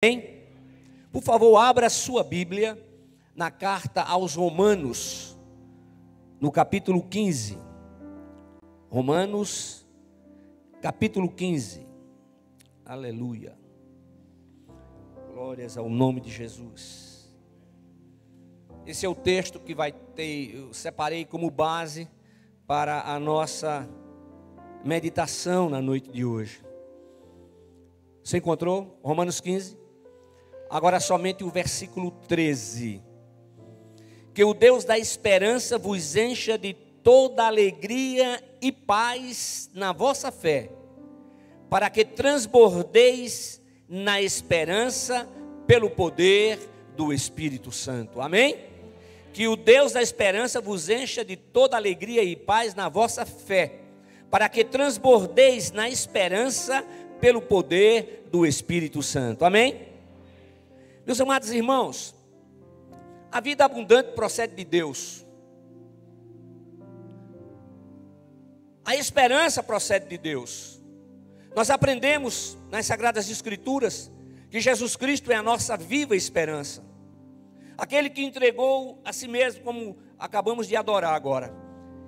Amém? Por favor, abra a sua Bíblia na carta aos Romanos, no capítulo 15. Romanos, capítulo 15. Aleluia. Glórias ao nome de Jesus. Esse é o texto que vai ter, eu separei como base para a nossa meditação na noite de hoje. Você encontrou? Romanos 15. Agora somente o versículo 13. Que o Deus da esperança vos encha de toda alegria e paz na vossa fé, para que transbordeis na esperança pelo poder do Espírito Santo. Amém? Que o Deus da esperança vos encha de toda alegria e paz na vossa fé, para que transbordeis na esperança pelo poder do Espírito Santo. Amém? Meus amados irmãos, a vida abundante procede de Deus. A esperança procede de Deus. Nós aprendemos nas Sagradas Escrituras que Jesus Cristo é a nossa viva esperança. Aquele que entregou a si mesmo, como acabamos de adorar agora,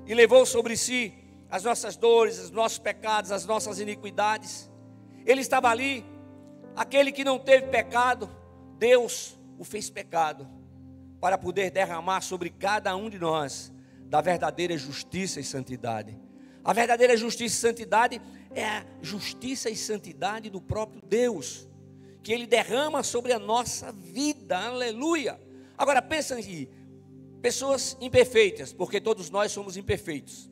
e levou sobre si as nossas dores, os nossos pecados, as nossas iniquidades. Ele estava ali, aquele que não teve pecado, Deus o fez pecado, para poder derramar sobre cada um de nós da verdadeira justiça e santidade. A verdadeira justiça e santidade é a justiça e santidade do próprio Deus, que Ele derrama sobre a nossa vida, aleluia. Agora pensa em pessoas imperfeitas, porque todos nós somos imperfeitos,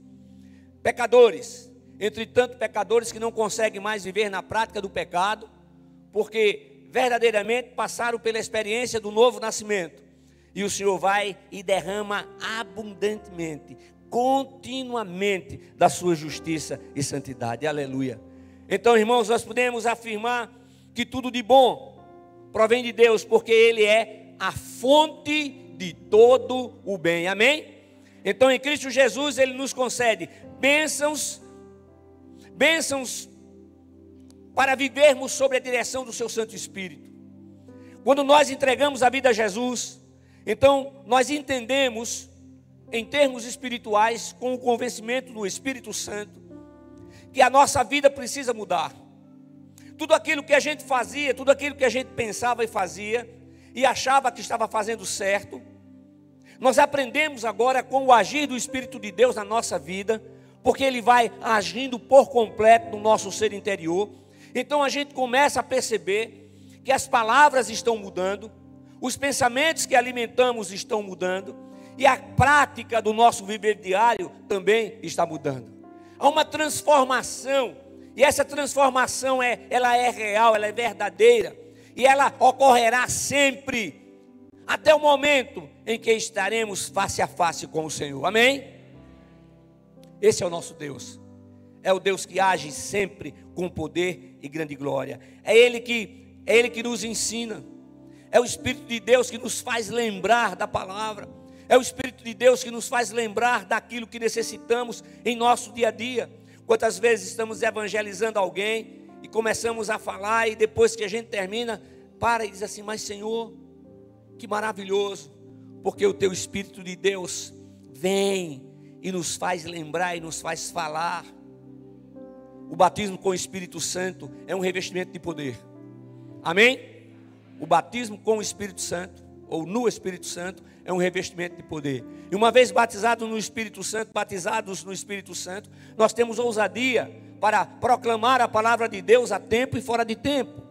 pecadores, entretanto pecadores que não conseguem mais viver na prática do pecado, porque verdadeiramente passaram pela experiência do novo nascimento, e o Senhor vai e derrama abundantemente, continuamente, da sua justiça e santidade, aleluia. Então, irmãos, nós podemos afirmar que tudo de bom provém de Deus, porque Ele é a fonte de todo o bem, amém? Então, em Cristo Jesus, Ele nos concede bênçãos para vivermos sob a direção do seu Santo Espírito. Quando nós entregamos a vida a Jesus, então nós entendemos, em termos espirituais, com o convencimento do Espírito Santo, que a nossa vida precisa mudar. Tudo aquilo que a gente fazia, tudo aquilo que a gente pensava e fazia, e achava que estava fazendo certo, nós aprendemos agora com o agir do Espírito de Deus na nossa vida, porque Ele vai agindo por completo no nosso ser interior. Então a gente começa a perceber que as palavras estão mudando, os pensamentos que alimentamos estão mudando, e a prática do nosso viver diário também está mudando. Há uma transformação, e essa transformação ela é real, ela é verdadeira, e ela ocorrerá sempre, até o momento em que estaremos face a face com o Senhor, amém? Esse é o nosso Deus. É o Deus que age sempre com poder e grande glória. É Ele que nos ensina. É o Espírito de Deus que nos faz lembrar da palavra. É o Espírito de Deus que nos faz lembrar daquilo que necessitamos em nosso dia a dia. Quantas vezes estamos evangelizando alguém e começamos a falar, e depois que a gente termina, para e diz assim: mas Senhor, que maravilhoso, porque o Teu Espírito de Deus vem e nos faz lembrar e nos faz falar. O batismo com o Espírito Santo é um revestimento de poder. Amém? O batismo com o Espírito Santo, ou no Espírito Santo, é um revestimento de poder. E uma vez batizados no Espírito Santo, nós temos ousadia para proclamar a palavra de Deus a tempo e fora de tempo.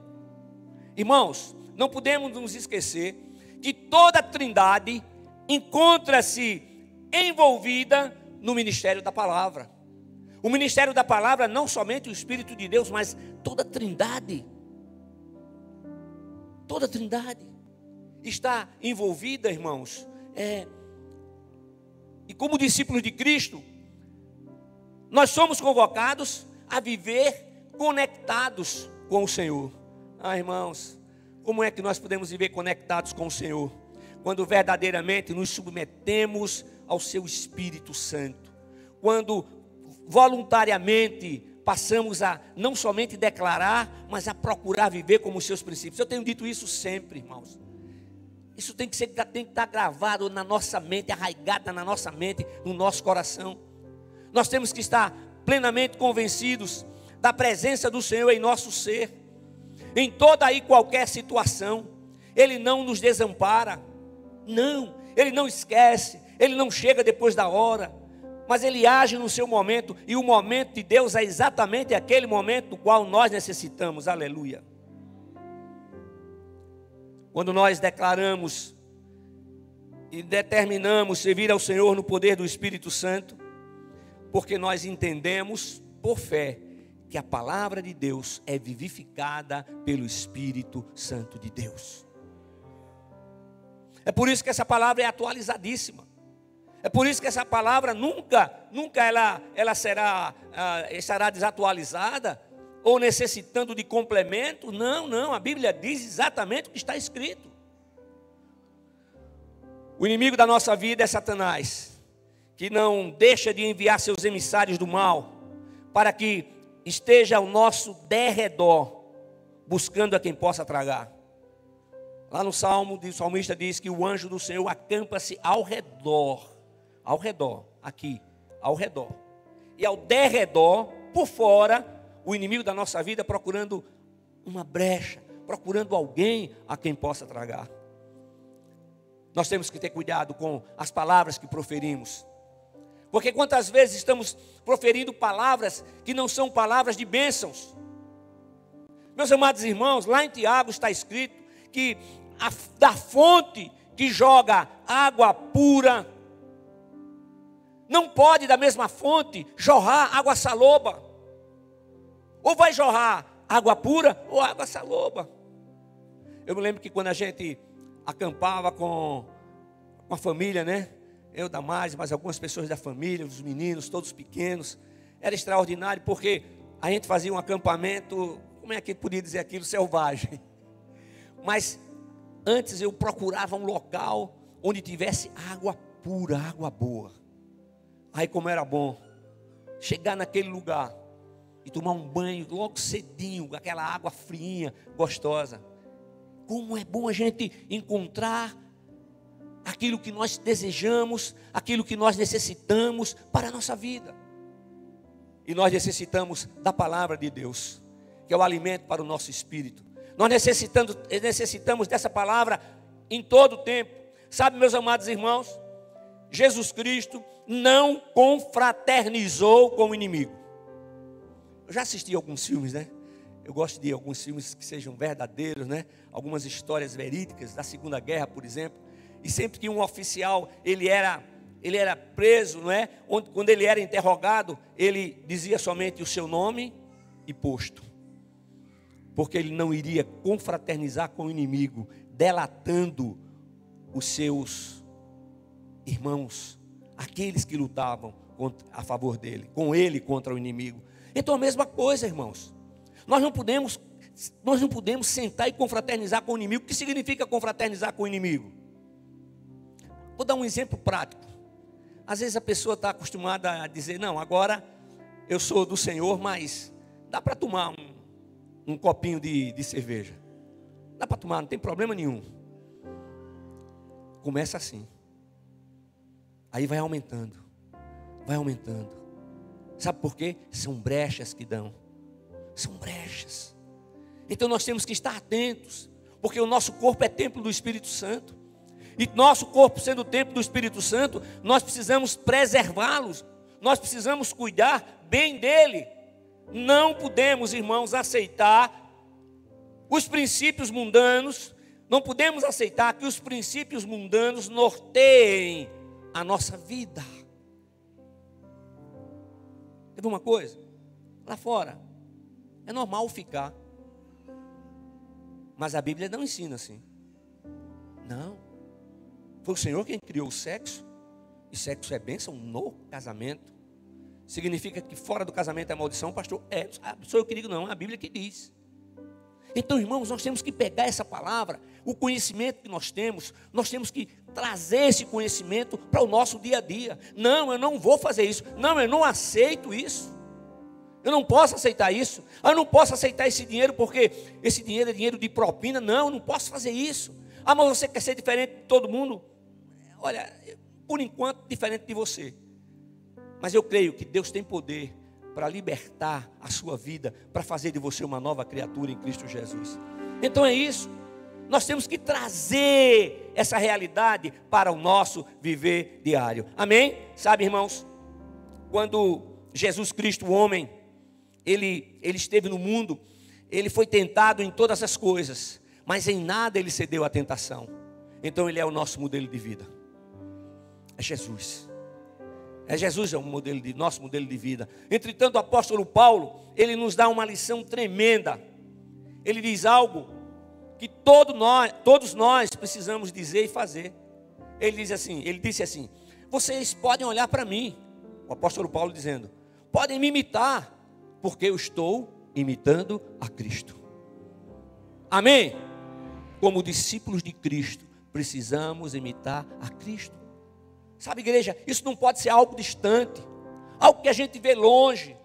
Irmãos, não podemos nos esquecer que toda a Trindade encontra-se envolvida no ministério da palavra. O ministério da palavra, não somente o Espírito de Deus, mas toda a Trindade está envolvida, irmãos. E como discípulos de Cristo, nós somos convocados a viver conectados com o Senhor. Irmãos, como é que nós podemos viver conectados com o Senhor? Quando verdadeiramente nos submetemos ao seu Espírito Santo, quando voluntariamente passamos a não somente declarar, mas a procurar viver como os seus princípios. Eu tenho dito isso sempre, irmãos. Isso tem que estar gravado na nossa mente, arraigado na nossa mente, no nosso coração. Nós temos que estar plenamente convencidos da presença do Senhor em nosso ser, em toda e qualquer situação. Ele não nos desampara, não, Ele não esquece, Ele não chega depois da hora, mas Ele age no seu momento, e o momento de Deus é exatamente aquele momento do qual nós necessitamos, aleluia. Quando nós declaramos e determinamos servir ao Senhor no poder do Espírito Santo, porque nós entendemos por fé que a palavra de Deus é vivificada pelo Espírito Santo de Deus. É por isso que essa palavra é atualizadíssima. É por isso que essa palavra nunca ela estará desatualizada ou necessitando de complemento. Não, a Bíblia diz exatamente o que está escrito. O inimigo da nossa vida é Satanás, que não deixa de enviar seus emissários do mal, para que esteja ao nosso derredor, buscando a quem possa tragar. Lá no Salmo, o salmista diz que o anjo do Senhor acampa-se ao redor, aqui, ao redor. E ao derredor, por fora, o inimigo da nossa vida procurando uma brecha, procurando alguém a quem possa tragar. Nós temos que ter cuidado com as palavras que proferimos. Porque quantas vezes estamos proferindo palavras que não são palavras de bênçãos. Meus amados irmãos, lá em Tiago está escrito que da fonte que joga água pura, não pode da mesma fonte jorrar água saloba. Ou vai jorrar água pura ou água saloba. Eu me lembro que quando a gente acampava com a família, né? Eu, Damares, mas algumas pessoas da família, os meninos, todos pequenos. Era extraordinário porque a gente fazia um acampamento, como é que podia dizer aquilo? Selvagem. Mas antes eu procurava um local onde tivesse água pura, água boa. Aí como era bom chegar naquele lugar e tomar um banho logo cedinho, aquela água friinha, gostosa. Como é bom a gente encontrar aquilo que nós desejamos, aquilo que nós necessitamos para a nossa vida. E nós necessitamos da palavra de Deus, que é o alimento para o nosso espírito. Nós necessitamos dessa palavra em todo o tempo. Sabe, meus amados irmãos, Jesus Cristo não confraternizou com o inimigo. Eu já assisti alguns filmes, né? Eu gosto de alguns filmes que sejam verdadeiros, né? Algumas histórias verídicas da Segunda Guerra, por exemplo. E sempre que um oficial, ele era preso, não é? Quando ele era interrogado, ele dizia somente o seu nome e posto. Porque ele não iria confraternizar com o inimigo, delatando os seus irmãos, aqueles que lutavam a favor dele, com ele contra o inimigo. Então a mesma coisa, irmãos. Nós não podemos sentar e confraternizar com o inimigo. O que significa confraternizar com o inimigo? Vou dar um exemplo prático. Às vezes a pessoa está acostumada a dizer, não, agora eu sou do Senhor, mas dá para tomar um copinho de cerveja. Dá para tomar, não tem problema nenhum. Começa assim. Aí vai aumentando. Vai aumentando. Sabe por quê? São brechas que dão. São brechas. Então nós temos que estar atentos. Porque o nosso corpo é templo do Espírito Santo. E nosso corpo sendo o templo do Espírito Santo, nós precisamos preservá-los. Nós precisamos cuidar bem dele. Não podemos, irmãos, aceitar os princípios mundanos. Não podemos aceitar que os princípios mundanos norteiem a nossa vida. Quer ver uma coisa? Lá fora é normal ficar, mas a Bíblia não ensina assim. Não. Foi o Senhor quem criou o sexo, e sexo é bênção no casamento. Significa que fora do casamento é maldição, pastor? Sou eu que digo, não, é a Bíblia que diz. Então, irmãos, nós temos que pegar essa palavra, o conhecimento que nós temos que trazer esse conhecimento para o nosso dia a dia. Não, eu não vou fazer isso. Não, eu não aceito isso. Eu não posso aceitar isso. Eu não posso aceitar esse dinheiro porque esse dinheiro é dinheiro de propina. Não, eu não posso fazer isso. Ah, mas você quer ser diferente de todo mundo? Olha, por enquanto, diferente de você. Mas eu creio que Deus tem poder para libertar a sua vida, para fazer de você uma nova criatura em Cristo Jesus. Então é isso. Nós temos que trazer essa realidade para o nosso viver diário. Amém? Sabe, irmãos, quando Jesus Cristo, o homem, ele esteve no mundo, ele foi tentado em todas as coisas, mas em nada ele cedeu à tentação. Então ele é o nosso modelo de vida. É Jesus. Jesus é o nosso modelo de vida. Entretanto, o apóstolo Paulo, ele nos dá uma lição tremenda. Ele diz algo que todos nós precisamos dizer e fazer. Ele disse assim: vocês podem olhar para mim, o apóstolo Paulo dizendo, podem me imitar, porque eu estou imitando a Cristo. Amém? Como discípulos de Cristo, precisamos imitar a Cristo. Sabe, igreja, isso não pode ser algo distante, algo que a gente vê longe,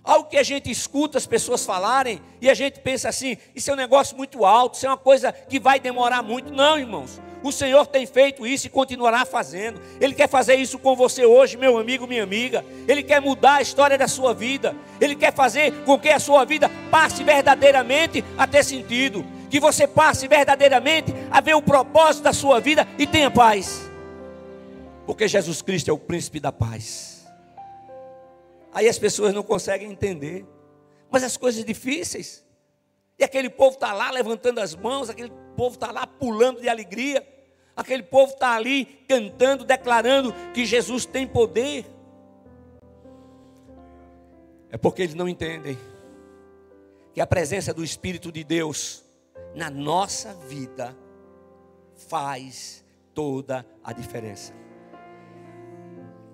algo que a gente escuta as pessoas falarem e a gente pensa assim, isso é um negócio muito alto, isso é uma coisa que vai demorar muito. Não, irmãos, o Senhor tem feito isso e continuará fazendo. Ele quer fazer isso com você hoje, meu amigo, minha amiga. Ele quer mudar a história da sua vida. Ele quer fazer com que a sua vida passe verdadeiramente a ter sentido, que você passe verdadeiramente a ver o propósito da sua vida e tenha paz, porque Jesus Cristo é o príncipe da paz. Aí as pessoas não conseguem entender, mas as coisas difíceis, e aquele povo está lá levantando as mãos, aquele povo está lá pulando de alegria, aquele povo está ali cantando, declarando que Jesus tem poder. É porque eles não entendem que a presença do Espírito de Deus na nossa vida faz toda a diferença.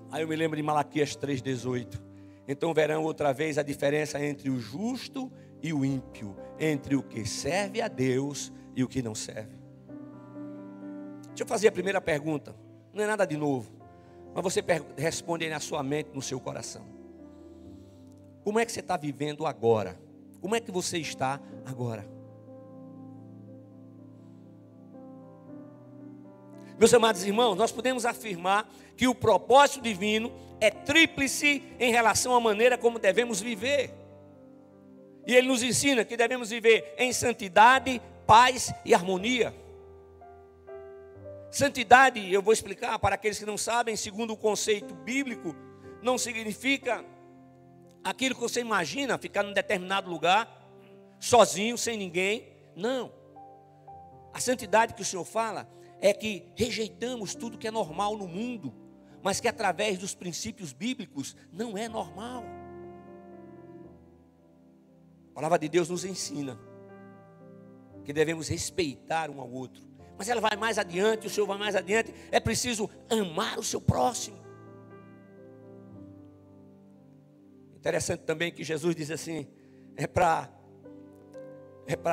Aí eu me lembro de Malaquias 3,18. Então verão outra vez a diferença entre o justo e o ímpio, entre o que serve a Deus e o que não serve. Deixa eu fazer a primeira pergunta. Não é nada de novo, mas você responde aí na sua mente, no seu coração. Como é que você está vivendo agora? Como é que você está agora? Meus amados irmãos, nós podemos afirmar que o propósito divino é tríplice em relação à maneira como devemos viver. E ele nos ensina que devemos viver em santidade, paz e harmonia. Santidade, eu vou explicar para aqueles que não sabem, segundo o conceito bíblico, não significa aquilo que você imagina, ficar num determinado lugar, sozinho, sem ninguém. Não. A santidade que o Senhor fala é que rejeitamos tudo que é normal no mundo, mas que através dos princípios bíblicos não é normal. A palavra de Deus nos ensina que devemos respeitar um ao outro, mas ela vai mais adiante, o Senhor vai mais adiante. É preciso amar o seu próximo. Interessante também que Jesus diz assim, é para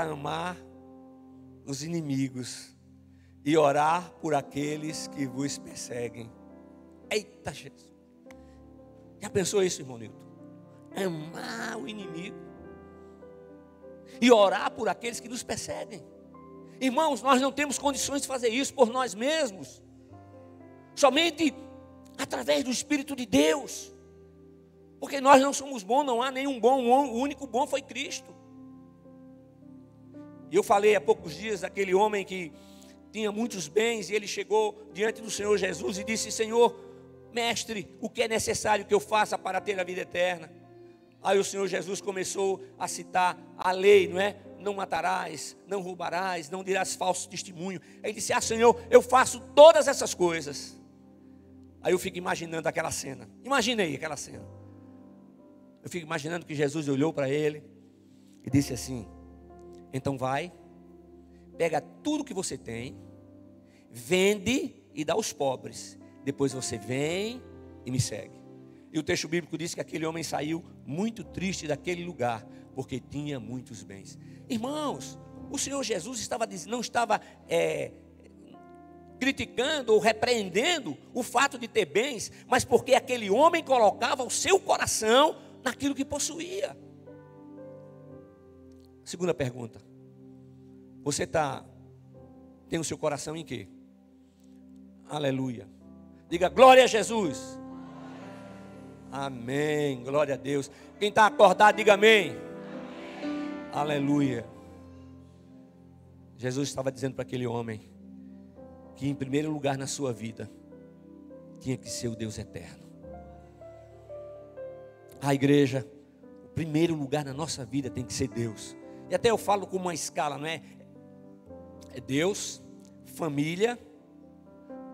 amar os inimigos e orar por aqueles que vos perseguem. Eita Jesus! Já pensou isso, irmão Nilton? Amar o inimigo e orar por aqueles que nos perseguem. Irmãos, nós não temos condições de fazer isso por nós mesmos. Somente através do Espírito de Deus. Porque nós não somos bons, não há nenhum bom, o único bom foi Cristo. E eu falei há poucos dias daquele homem que tinha muitos bens, e ele chegou diante do Senhor Jesus e disse: Senhor, mestre, o que é necessário que eu faça para ter a vida eterna? Aí o Senhor Jesus começou a citar a lei, não é? Não matarás, não roubarás, não dirás falso testemunho. Aí ele disse: Senhor, eu faço todas essas coisas. Aí eu fico imaginando aquela cena. Imaginei aquela cena. Eu fico imaginando que Jesus olhou para ele e disse assim: então vai, pega tudo que você tem, vende e dá aos pobres. Depois você vem e me segue. E o texto bíblico diz que aquele homem saiu muito triste daquele lugar, porque tinha muitos bens. Irmãos, o Senhor Jesus não estava criticando ou repreendendo o fato de ter bens, mas porque aquele homem colocava o seu coração naquilo que possuía. Segunda pergunta: você tem o seu coração em quê? Aleluia. Diga glória a Jesus. Amém, glória a Deus. Quem está acordado, diga amém. Amém. Aleluia. Jesus estava dizendo para aquele homem que em primeiro lugar na sua vida tinha que ser o Deus eterno. A igreja, o primeiro lugar na nossa vida tem que ser Deus. E até eu falo com uma escala, não é? É Deus, família,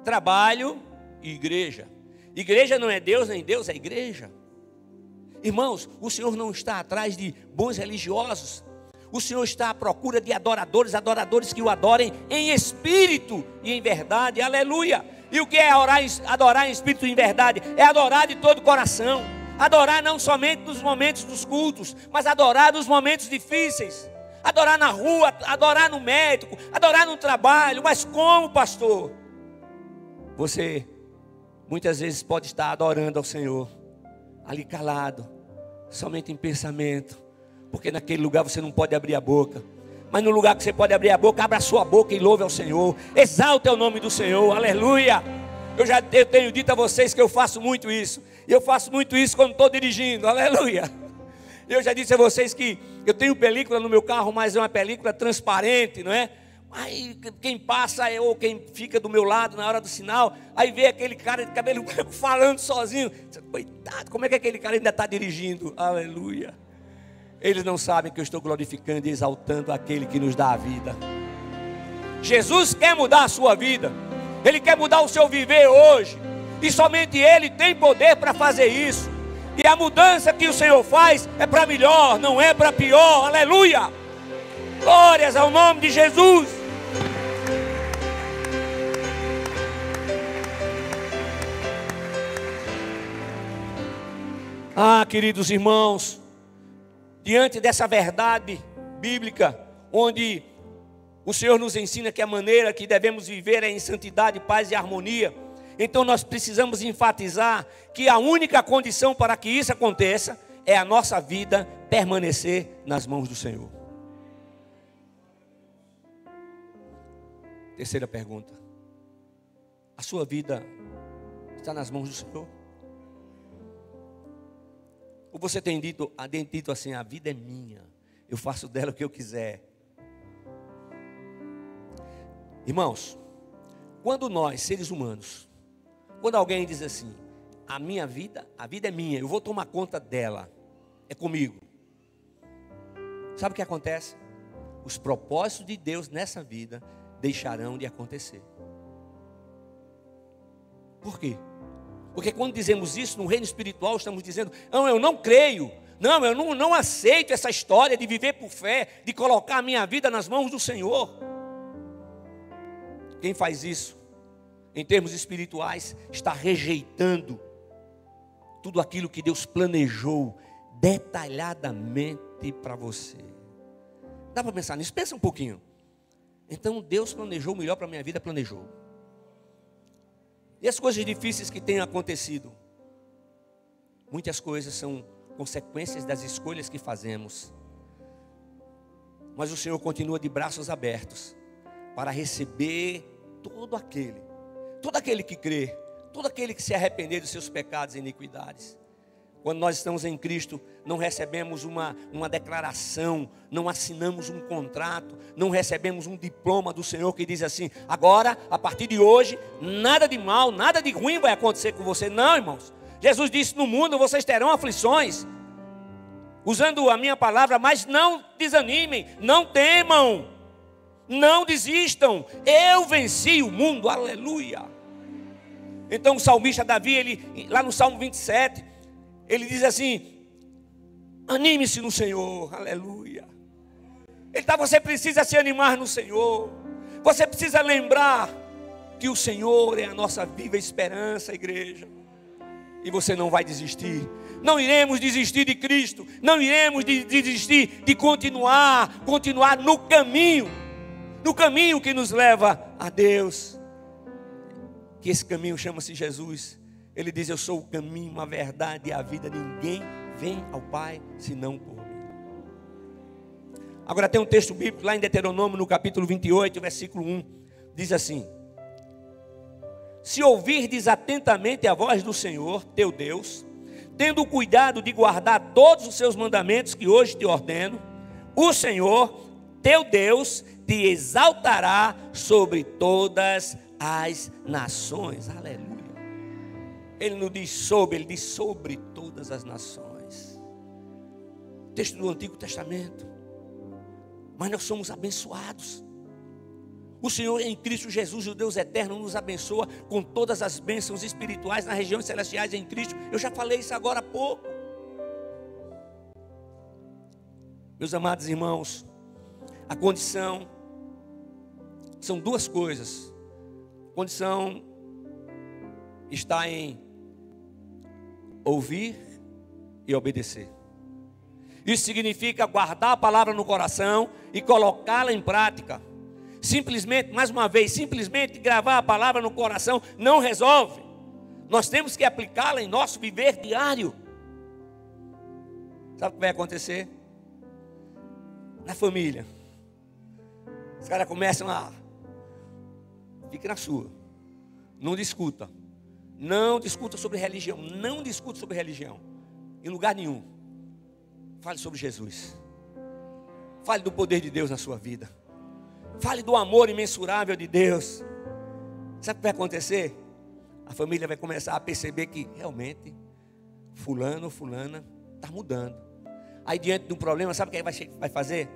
trabalho e igreja. Igreja não é Deus, nem Deus é igreja. Irmãos, o Senhor não está atrás de bons religiosos. O Senhor está à procura de adoradores que o adorem em espírito e em verdade. Aleluia. E o que é adorar em espírito e em verdade? É adorar de todo o coração. Adorar não somente nos momentos dos cultos, mas adorar nos momentos difíceis. Adorar na rua, adorar no médico, adorar no trabalho. Mas como, pastor? Você muitas vezes pode estar adorando ao Senhor ali calado, somente em pensamento, porque naquele lugar você não pode abrir a boca. Mas no lugar que você pode abrir a boca, abra a sua boca e louve ao Senhor. Exalte o nome do Senhor, aleluia. Eu tenho dito a vocês que eu faço muito isso. E eu faço muito isso quando estou dirigindo, aleluia. Eu já disse a vocês que eu tenho película no meu carro, mas é uma película transparente, não é? Aí quem passa ou quem fica do meu lado na hora do sinal, aí vê aquele cara de cabelo branco falando sozinho. Coitado, como é que aquele cara ainda está dirigindo? Aleluia. Eles não sabem que eu estou glorificando e exaltando aquele que nos dá a vida. Jesus quer mudar a sua vida. Ele quer mudar o seu viver hoje. E somente Ele tem poder para fazer isso. E a mudança que o Senhor faz é para melhor, não é para pior. Aleluia. Glórias ao nome de Jesus. Ah, queridos irmãos, diante dessa verdade bíblica, onde o Senhor nos ensina que a maneira que devemos viver é em santidade, paz e harmonia, então nós precisamos enfatizar que a única condição para que isso aconteça é a nossa vida permanecer nas mãos do Senhor. Terceira pergunta: a sua vida está nas mãos do Senhor? Ou você tem dito assim: a vida é minha, eu faço dela o que eu quiser? Irmãos, quando nós, seres humanos, quando alguém diz assim: a vida é minha, eu vou tomar conta dela, é comigo. Sabe o que acontece? Os propósitos de Deus nessa vida deixarão de acontecer. Por quê? Porque quando dizemos isso no reino espiritual, estamos dizendo: não, eu não creio, não, eu não aceito essa história de viver por fé, de colocar a minha vida nas mãos do Senhor. Quem faz isso, em termos espirituais, está rejeitando tudo aquilo que Deus planejou detalhadamente para você. Dá para pensar nisso? Pensa um pouquinho. Então Deus planejou o melhor para a minha vida, planejou. E as coisas difíceis que têm acontecido, muitas coisas são consequências das escolhas que fazemos. Mas o Senhor continua de braços abertos para receber todo aquele que crê, todo aquele que se arrepender dos seus pecados e iniquidades. Quando nós estamos em Cristo, não recebemos uma declaração, não assinamos um contrato, não recebemos um diploma do Senhor que diz assim: agora, a partir de hoje, nada de mal, nada de ruim vai acontecer com você. Não, irmãos. Jesus disse: no mundo vocês terão aflições. Usando a minha palavra, mas não desanimem, não temam, não desistam. Eu venci o mundo, aleluia. Então o salmista Davi, ele, lá no Salmo 27, ele diz assim: anime-se no Senhor, aleluia. Você precisa se animar no Senhor. Você precisa lembrar que o Senhor é a nossa viva esperança, igreja. E você não vai desistir. Não iremos desistir de Cristo. Não iremos desistir de continuar no caminho que nos leva a Deus. Que esse caminho chama-se Jesus. Ele diz: eu sou o caminho, a verdade e a vida. Ninguém vem ao Pai, senão por mim. Agora tem um texto bíblico lá em Deuteronômio, no capítulo 28, versículo 1. Diz assim: se ouvirdes atentamente a voz do Senhor, teu Deus, tendo cuidado de guardar todos os seus mandamentos que hoje te ordeno, o Senhor, teu Deus, te exaltará sobre todas as nações. Aleluia. Ele não diz sobre, ele diz sobre todas as nações. Texto do Antigo Testamento. Mas nós somos abençoados. O Senhor em Cristo Jesus, o Deus eterno, nos abençoa com todas as bênçãos espirituais nas regiões celestiais em Cristo. Eu já falei isso agora há pouco. Meus amados irmãos, a condição são duas coisas. A condição está em ouvir e obedecer. Isso significa guardar a palavra no coração e colocá-la em prática. Simplesmente, mais uma vez, simplesmente gravar a palavra no coração não resolve. Nós temos que aplicá-la em nosso viver diário. Sabe o que vai acontecer? Na família, os caras começam a... Fique na sua. Não discuta. Não discuta sobre religião. Não discuta sobre religião. Em lugar nenhum. Fale sobre Jesus. Fale do poder de Deus na sua vida. Fale do amor imensurável de Deus. Sabe o que vai acontecer? A família vai começar a perceber que realmente fulano ou fulana está mudando. Aí diante de um problema, sabe o que vai fazer?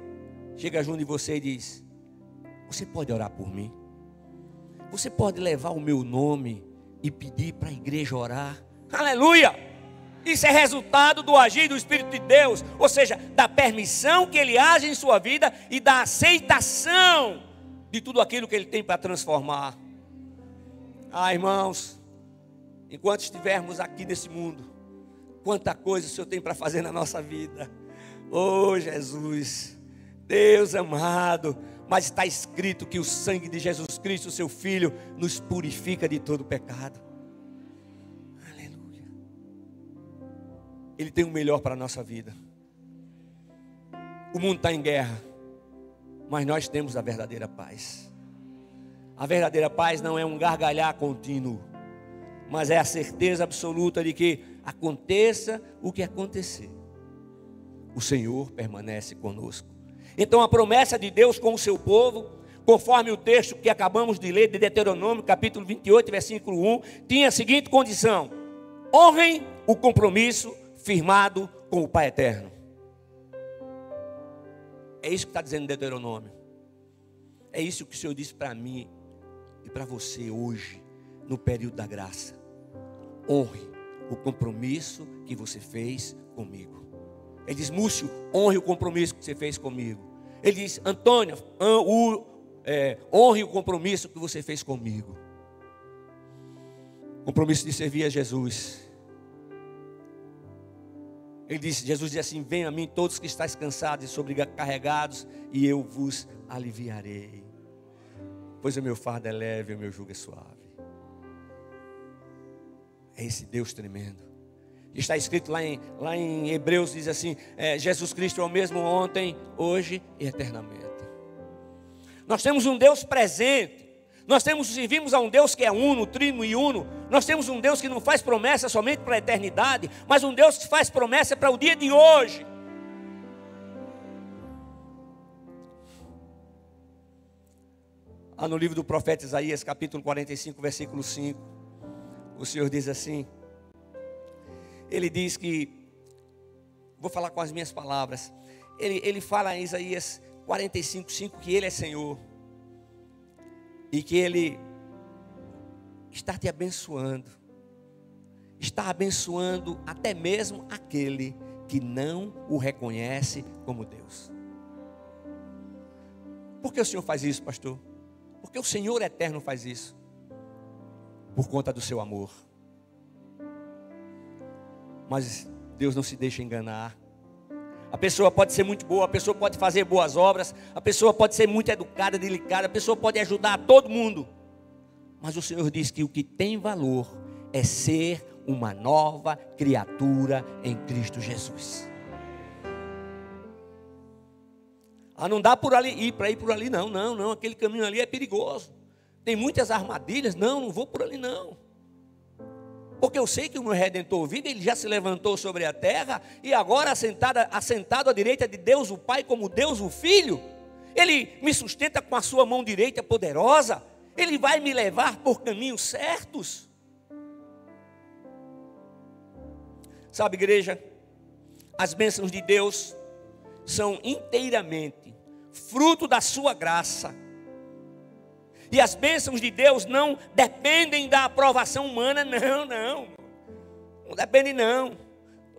Chega junto de você e diz: você pode orar por mim? Você pode levar o meu nome e pedir para a igreja orar? Aleluia! Isso é resultado do agir do Espírito de Deus, ou seja, da permissão que Ele age em sua vida e da aceitação de tudo aquilo que Ele tem para transformar. Ah, irmãos, enquanto estivermos aqui nesse mundo, quanta coisa o Senhor tem para fazer na nossa vida. Oh, Jesus, Deus amado, mas está escrito que o sangue de Jesus Cristo, seu Filho, nos purifica de todo pecado. Ele tem o melhor para a nossa vida. O mundo está em guerra, mas nós temos a verdadeira paz. A verdadeira paz não é um gargalhar contínuo, mas é a certeza absoluta de que aconteça o que acontecer, o Senhor permanece conosco. Então a promessa de Deus com o seu povo, conforme o texto que acabamos de ler de Deuteronômio, capítulo 28, versículo 1, tinha a seguinte condição: honrem o compromisso firmado com o Pai eterno. É isso que está dizendo Deuteronômio. É isso que o Senhor disse para mim e para você hoje, no período da graça. Honre o compromisso que você fez comigo. Ele diz: Múcio, honre o compromisso que você fez comigo. Ele diz: Antônia, honre o compromisso que você fez comigo. Compromisso de servir a Jesus. Jesus diz assim: venham a mim todos que estáis cansados e sobrecarregados, e eu vos aliviarei. Pois o meu fardo é leve e o meu jugo é suave. É esse Deus tremendo. Está escrito lá em Hebreus, diz assim: Jesus Cristo é o mesmo ontem, hoje e eternamente. Nós temos um Deus presente. Nós servimos a um Deus que é uno, trino e uno. Nós temos um Deus que não faz promessa somente para a eternidade, mas um Deus que faz promessa para o dia de hoje. No livro do profeta Isaías, capítulo 45, versículo 5, o Senhor diz assim, Ele diz que, vou falar com as minhas palavras, Ele fala em Isaías 45, 5, que Ele é Senhor. E que Ele está te abençoando. Está abençoando até mesmo aquele que não o reconhece como Deus. Por que o Senhor faz isso, pastor? Porque o Senhor eterno faz isso. Por conta do seu amor. Mas Deus não se deixa enganar. A pessoa pode ser muito boa, a pessoa pode fazer boas obras, a pessoa pode ser muito educada, delicada, a pessoa pode ajudar todo mundo. Mas o Senhor diz que o que tem valor é ser uma nova criatura em Cristo Jesus. Não dá por ali, para ir por ali, não, aquele caminho ali é perigoso. Tem muitas armadilhas, não vou por ali não. Porque eu sei que o meu Redentor vive, Ele já se levantou sobre a terra, e agora assentado à direita de Deus o Pai, como Deus o Filho, Ele me sustenta com a sua mão direita poderosa, Ele vai me levar por caminhos certos. Sabe, igreja, as bênçãos de Deus são inteiramente fruto da sua graça. E as bênçãos de Deus não dependem da aprovação humana, não dependem não.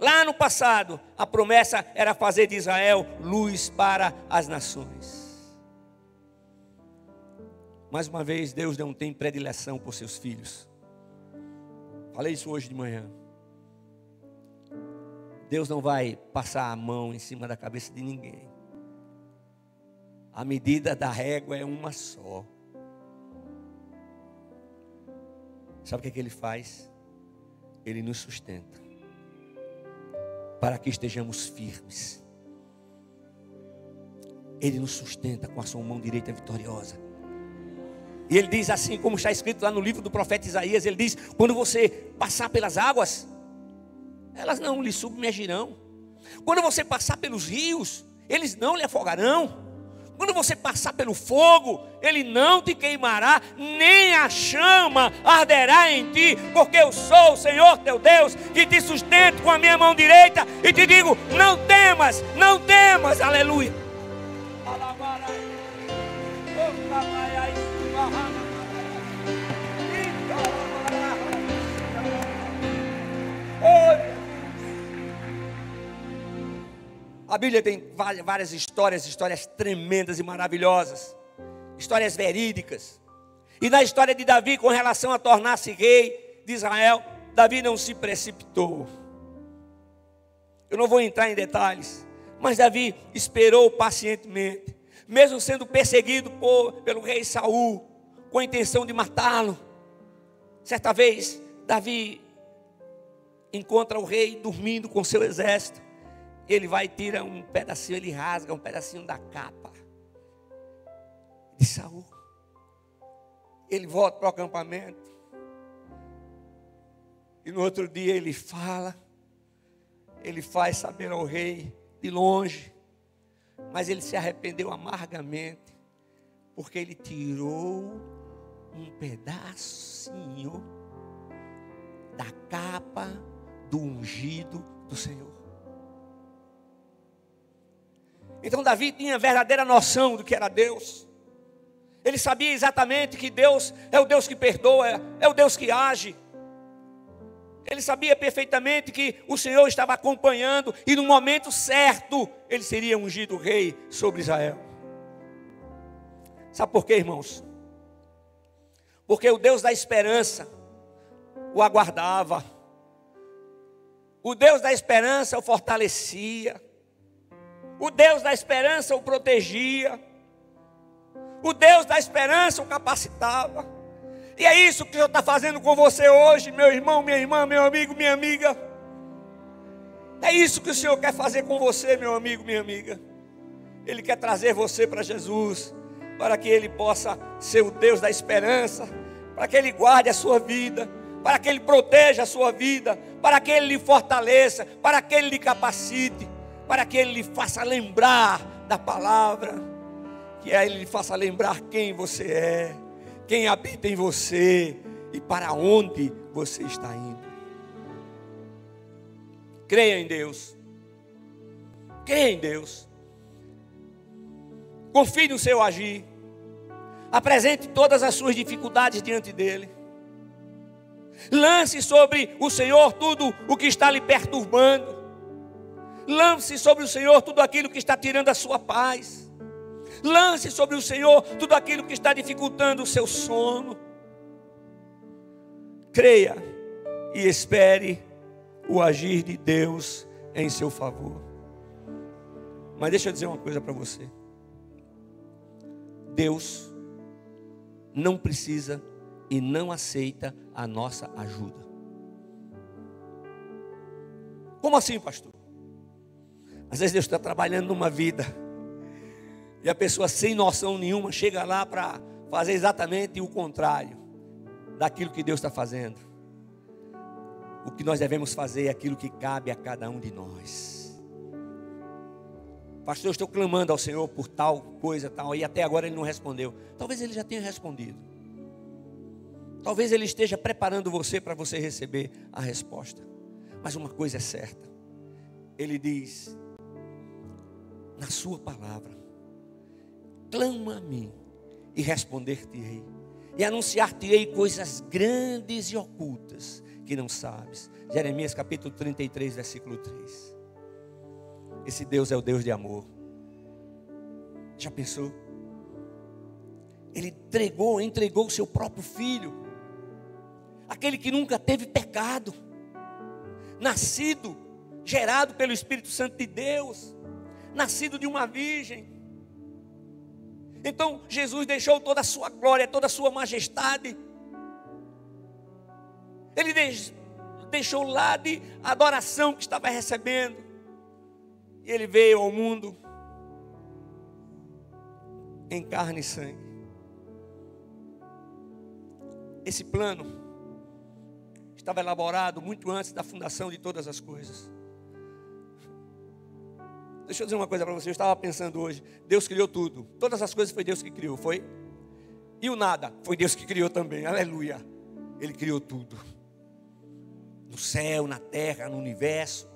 Lá no passado, a promessa era fazer de Israel luz para as nações. Mais uma vez, Deus não tem predileção por seus filhos. Falei isso hoje de manhã. Deus não vai passar a mão em cima da cabeça de ninguém. A medida da régua é uma só. Sabe o que Ele faz? Ele nos sustenta, para que estejamos firmes. Ele nos sustenta com a sua mão direita vitoriosa. E Ele diz assim, como está escrito lá no livro do profeta Isaías, Ele diz: quando você passar pelas águas, elas não lhe submergirão. Quando você passar pelos rios, eles não lhe afogarão. Quando você passar pelo fogo, ele não te queimará, nem a chama arderá em ti, porque eu sou o Senhor teu Deus, que te sustento com a minha mão direita, e te digo, não temas, aleluia. A Bíblia tem várias histórias tremendas e maravilhosas, histórias verídicas. E na história de Davi, com relação a tornar-se rei de Israel, Davi não se precipitou. Eu não vou entrar em detalhes, mas Davi esperou pacientemente, mesmo sendo perseguido pelo rei Saul, com a intenção de matá-lo. Certa vez, Davi encontra o rei dormindo com seu exército. Ele vai e tira um pedacinho, ele rasga um pedacinho da capa de Saul. Ele volta para o acampamento. E no outro dia ele fala. Ele faz saber ao rei de longe. Mas ele se arrependeu amargamente. Porque ele tirou um pedacinho da capa do ungido do Senhor. Então Davi tinha verdadeira noção do que era Deus. Ele sabia exatamente que Deus é o Deus que perdoa, é o Deus que age. Ele sabia perfeitamente que o Senhor estava acompanhando, e no momento certo, ele seria ungido rei sobre Israel. Sabe por quê, irmãos? Porque o Deus da esperança o aguardava. O Deus da esperança o fortalecia. O Deus da esperança o protegia. O Deus da esperança o capacitava. E é isso que o Senhor está fazendo com você hoje, meu irmão, minha irmã, meu amigo, minha amiga. É isso que o Senhor quer fazer com você, meu amigo, minha amiga. Ele quer trazer você para Jesus, para que Ele possa ser o Deus da esperança, para que Ele guarde a sua vida, para que Ele proteja a sua vida, para que Ele lhe fortaleça, para que Ele lhe capacite, para que Ele lhe faça lembrar da palavra, que Ele lhe faça lembrar quem você é, quem habita em você e para onde você está indo. Creia em Deus. Creia em Deus. Confie no seu agir. Apresente todas as suas dificuldades diante dEle. Lance sobre o Senhor tudo o que está lhe perturbando. Lance sobre o Senhor tudo aquilo que está tirando a sua paz. Lance sobre o Senhor tudo aquilo que está dificultando o seu sono. Creia e espere o agir de Deus em seu favor. Mas deixa eu dizer uma coisa para você. Deus não precisa e não aceita a nossa ajuda. Como assim, pastor? Às vezes Deus está trabalhando numa vida e a pessoa sem noção nenhuma chega lá para fazer exatamente o contrário daquilo que Deus está fazendo. O que nós devemos fazer é aquilo que cabe a cada um de nós. Pastor, eu estou clamando ao Senhor por tal coisa, tal, e até agora Ele não respondeu. Talvez Ele já tenha respondido. Talvez Ele esteja preparando você para você receber a resposta. Mas uma coisa é certa. Ele diz, na sua palavra, clama a mim e responder-te-ei. E anunciar-te-ei coisas grandes e ocultas que não sabes. Jeremias capítulo 33, versículo 3. Esse Deus é o Deus de amor. Já pensou? Ele entregou o seu próprio filho, aquele que nunca teve pecado, nascido, gerado pelo Espírito Santo de Deus, nascido de uma virgem. Então Jesus deixou toda a sua glória, toda a sua majestade. Ele deixou lá de adoração que estava recebendo. E Ele veio ao mundo em carne e sangue. Esse plano estava elaborado muito antes da fundação de todas as coisas. Deixa eu dizer uma coisa para você. Eu estava pensando hoje. Deus criou tudo. Todas as coisas foi Deus que criou, foi? E o nada foi Deus que criou também. Aleluia. Ele criou tudo. No céu, na terra, no universo.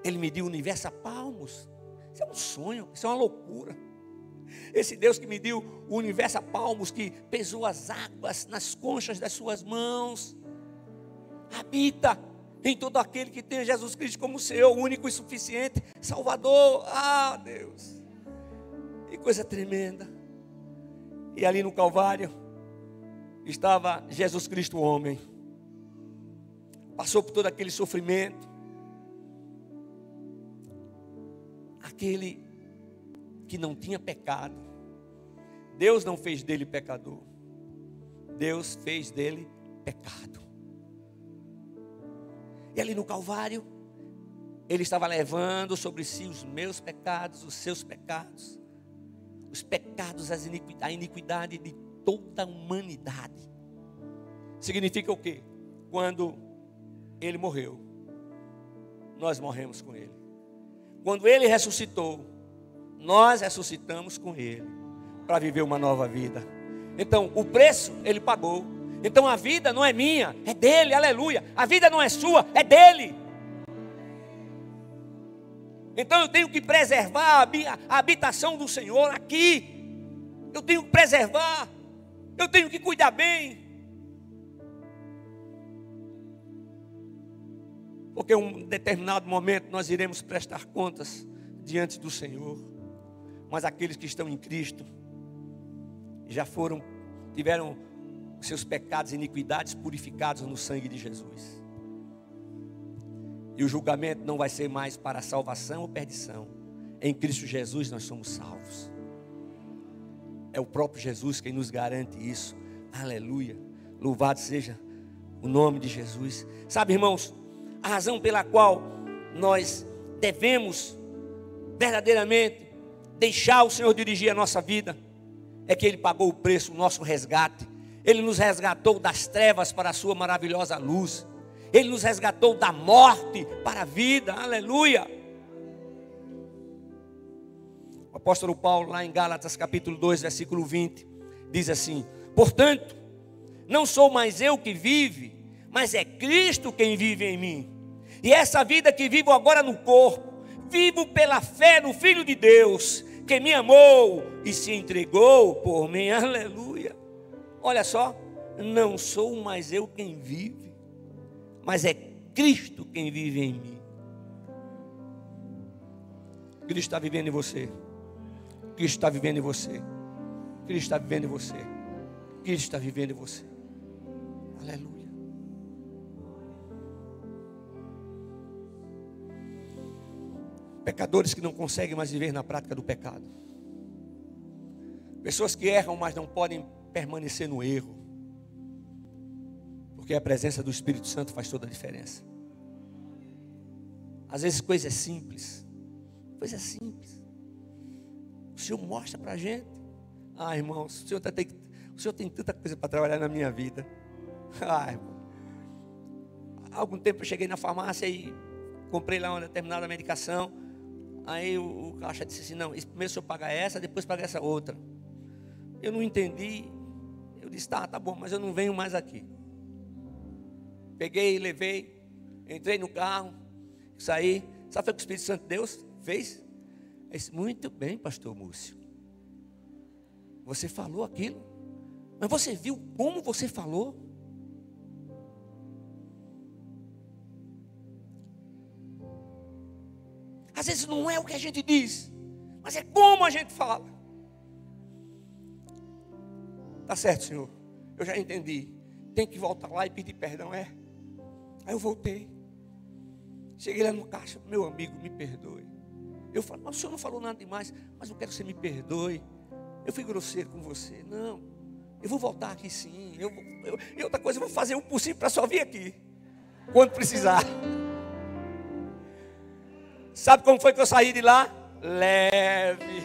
Ele mediu o universo a palmos. Isso é um sonho, isso é uma loucura. Esse Deus que mediu o universo a palmos, que pesou as águas nas conchas das suas mãos, habita em todo aquele que tem Jesus Cristo como seu único e suficiente Salvador. Ah, Deus, que coisa tremenda. E ali no Calvário estava Jesus Cristo, o homem. Passou por todo aquele sofrimento. Aquele que não tinha pecado. Deus não fez dele pecador. Deus fez dele pecado. E ali no Calvário, Ele estava levando sobre si os meus pecados, os seus pecados, os pecados, a iniquidade de toda a humanidade. Significa o quê? Quando Ele morreu, nós morremos com Ele. Quando Ele ressuscitou, nós ressuscitamos com Ele, para viver uma nova vida. Então, o preço Ele pagou. Então a vida não é minha, é dele, aleluia. A vida não é sua, é dele. Então eu tenho que preservar a habitação do Senhor aqui. Eu tenho que preservar. Eu tenho que cuidar bem. Porque em um determinado momento nós iremos prestar contas diante do Senhor. Mas aqueles que estão em Cristo já tiveram seus pecados e iniquidades purificados no sangue de Jesus. E o julgamento não vai ser mais para salvação ou perdição. Em Cristo Jesus nós somos salvos. É o próprio Jesus quem nos garante isso. Aleluia. Louvado seja o nome de Jesus. Sabe, irmãos, a razão pela qual nós devemos verdadeiramente deixar o Senhor dirigir a nossa vida é que Ele pagou o preço, o nosso resgate. Ele nos resgatou das trevas para a sua maravilhosa luz. Ele nos resgatou da morte para a vida. Aleluia. O apóstolo Paulo, lá em Gálatas capítulo 2, versículo 20, diz assim: portanto, não sou mais eu que vive, mas é Cristo quem vive em mim. E essa vida que vivo agora no corpo, vivo pela fé no Filho de Deus, que me amou e se entregou por mim. Aleluia. Olha só, não sou mais eu quem vive, mas é Cristo quem vive em mim. Cristo está vivendo em você. Cristo está vivendo em você. Cristo está vivendo em você. Cristo está vivendo em você. Aleluia. Pecadores que não conseguem mais viver na prática do pecado. Pessoas que erram, mas não podem permanecer no erro. Porque a presença do Espírito Santo faz toda a diferença. Às vezes coisa é simples. Coisa simples. O Senhor mostra para a gente. Ah, irmãos, o Senhor tem tanta coisa para trabalhar na minha vida. Ah, irmão. Há algum tempo eu cheguei na farmácia e comprei lá uma determinada medicação. Aí o caixa disse assim, não, primeiro o senhor paga essa, depois paga essa outra. Eu não entendi. Eu disse, tá bom, mas eu não venho mais aqui. Peguei, levei, entrei no carro, saí. Sabe o que o Espírito Santo de Deus fez? Ele disse, muito bem, pastor Múcio. Você falou aquilo, mas você viu como você falou? Às vezes não é o que a gente diz, mas é como a gente fala. Tá certo, Senhor, eu já entendi. Tem que voltar lá e pedir perdão, é? Aí eu voltei. Cheguei lá no caixa, meu amigo, me perdoe. Eu falo, mas o senhor não falou nada demais, mas eu quero que você me perdoe. Eu fui grosseiro com você. Não, eu vou voltar aqui sim. E outra coisa, eu vou fazer o possível para só vir aqui, quando precisar. Sabe como foi que eu saí de lá? Leve,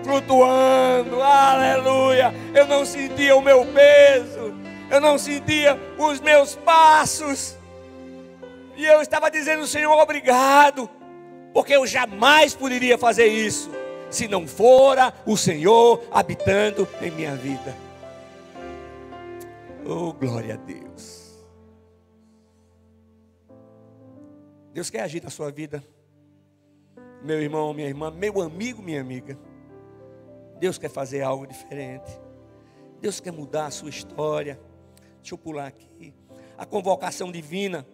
flutuando, aleluia. Eu não sentia o meu peso, eu não sentia os meus passos. E eu estava dizendo, Senhor, obrigado, porque eu jamais poderia fazer isso se não fora o Senhor habitando em minha vida. Oh, glória a Deus. Deus quer agir na sua vida, meu irmão, minha irmã, meu amigo, minha amiga. Deus quer fazer algo diferente. Deus quer mudar a sua história. Deixa eu pular aqui. A convocação divina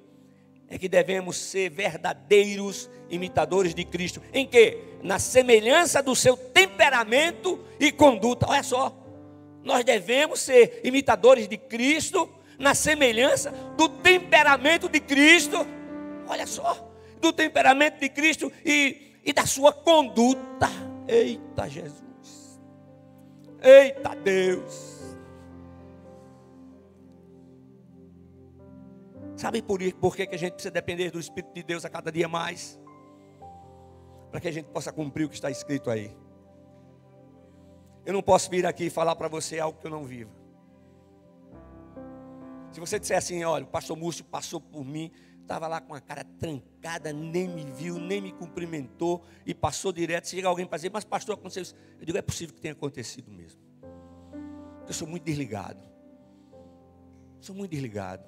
é que devemos ser verdadeiros imitadores de Cristo. Em quê? Na semelhança do seu temperamento e conduta. Olha só, nós devemos ser imitadores de Cristo na semelhança do temperamento de Cristo. Olha só, do temperamento de Cristo e da sua conduta. Eita Jesus, eita Deus. Sabe por que a gente precisa depender do Espírito de Deus a cada dia mais? Para que a gente possa cumprir o que está escrito aí. Eu não posso vir aqui e falar para você algo que eu não vivo. Se você disser assim, olha, o pastor Múcio passou por mim, estava lá com a cara trancada, nem me viu, nem me cumprimentou e passou direto. Se chega alguém para dizer, mas pastor, aconteceu isso. Eu digo, é possível que tenha acontecido mesmo. Eu sou muito desligado. Sou muito desligado.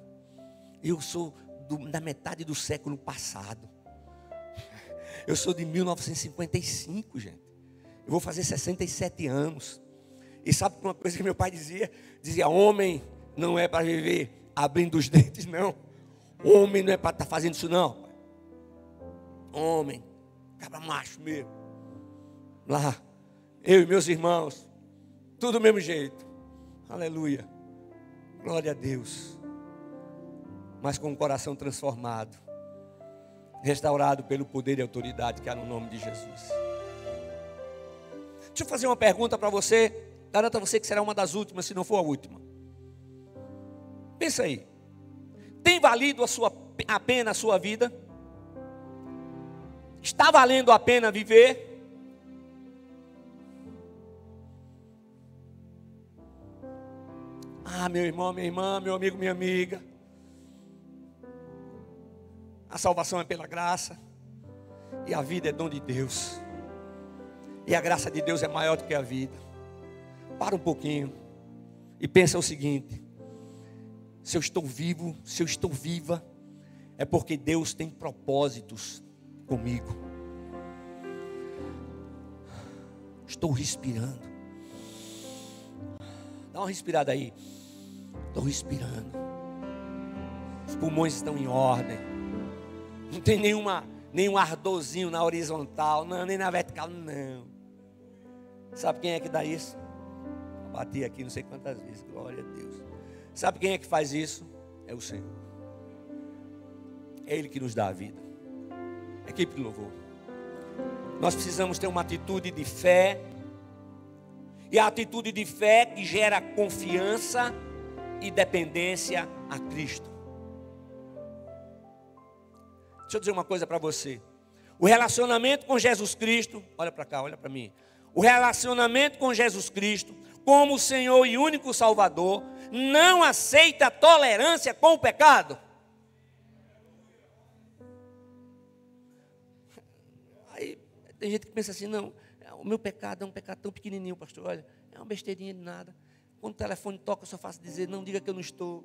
Eu sou da metade do século passado. Eu sou de 1955, gente. Eu vou fazer 67 anos. E sabe uma coisa que meu pai dizia? Dizia, homem não é para viver abrindo os dentes, não. Homem não é para estar fazendo isso, não. Homem, cabra macho mesmo. Lá, eu e meus irmãos, tudo do mesmo jeito. Aleluia. Glória a Deus. Mas com o coração transformado, restaurado pelo poder e autoridade que há no nome de Jesus. Deixa eu fazer uma pergunta para você. Garanto a você que será uma das últimas, se não for a última. Pensa aí. Tem valido a pena a sua vida? Está valendo a pena viver? Ah, meu irmão, minha irmã, meu amigo, minha amiga. A salvação é pela graça. E a vida é dom de Deus. E a graça de Deus é maior do que a vida. Para um pouquinho e pensa o seguinte: se eu estou vivo, se eu estou viva, é porque Deus tem propósitos comigo. Estou respirando. Dá uma respirada aí. Estou respirando. Os pulmões estão em ordem. Não tem nenhum ardorzinho na horizontal, não, nem na vertical, não. Sabe quem é que dá isso? Bati aqui não sei quantas vezes, glória a Deus. Sabe quem é que faz isso? É o Senhor. É Ele que nos dá a vida. Equipe de louvor. Nós precisamos ter uma atitude de fé. E a atitude de fé que gera confiança e dependência a Cristo. Deixa eu dizer uma coisa para você. O relacionamento com Jesus Cristo, olha para cá, olha para mim. O relacionamento com Jesus Cristo, como Senhor e único Salvador, não aceita tolerância com o pecado. Aí tem gente que pensa assim, não, o meu pecado é um pecado tão pequenininho, pastor, olha, é uma besteirinha de nada. Quando o telefone toca, eu só faço dizer, não diga que eu não estou.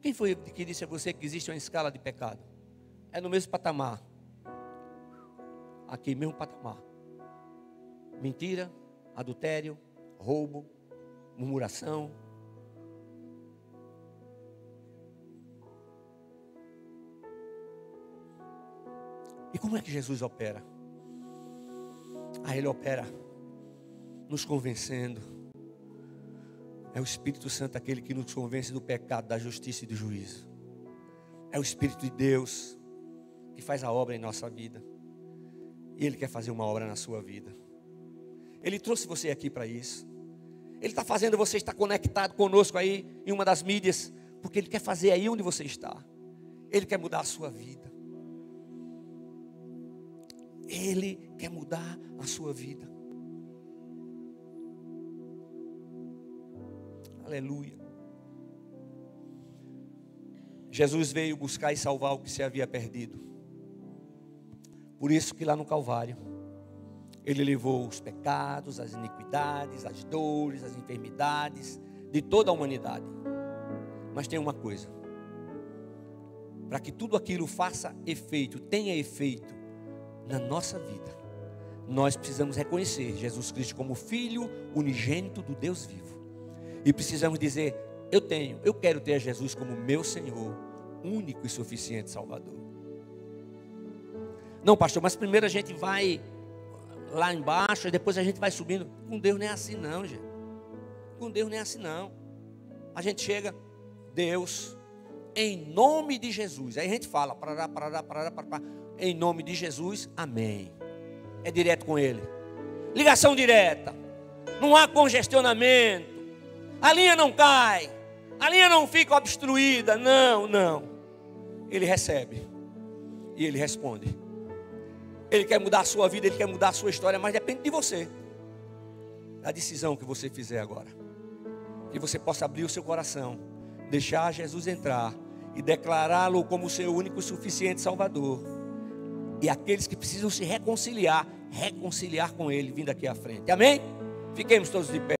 Quem foi que disse a você que existe uma escala de pecado? É no mesmo patamar. Aqui, mesmo patamar. Mentira, adultério, roubo, murmuração. E como é que Jesus opera? Ele opera nos convencendo. É o Espírito Santo aquele que nos convence do pecado, da justiça e do juízo. É o Espírito de Deus que faz a obra em nossa vida. E Ele quer fazer uma obra na sua vida. Ele trouxe você aqui para isso. Ele está fazendo você estar conectado conosco aí em uma das mídias, porque Ele quer fazer aí onde você está. Ele quer mudar a sua vida. Ele quer mudar a sua vida. Aleluia. Jesus veio buscar e salvar o que se havia perdido. Por isso que lá no Calvário, Ele levou os pecados, as iniquidades, as dores, as enfermidades de toda a humanidade. Mas tem uma coisa. Para que tudo aquilo faça efeito, tenha efeito na nossa vida, nós precisamos reconhecer Jesus Cristo como Filho unigênito do Deus vivo. E precisamos dizer, eu quero ter Jesus como meu Senhor, único e suficiente Salvador. Não, pastor, mas primeiro a gente vai lá embaixo e depois a gente vai subindo. Com Deus não é assim não, gente. Com Deus não é assim não. A gente chega, Deus, em nome de Jesus. Aí a gente fala, parará, em nome de Jesus, amém. É direto com Ele. Ligação direta. Não há congestionamento. A linha não cai. A linha não fica obstruída. Não. Ele recebe. E Ele responde. Ele quer mudar a sua vida, Ele quer mudar a sua história, mas depende de você. Da decisão que você fizer agora. Que você possa abrir o seu coração, deixar Jesus entrar e declará-lo como seu único e suficiente Salvador. E aqueles que precisam se reconciliar com Ele, vindo aqui à frente. Amém? Fiquemos todos de pé.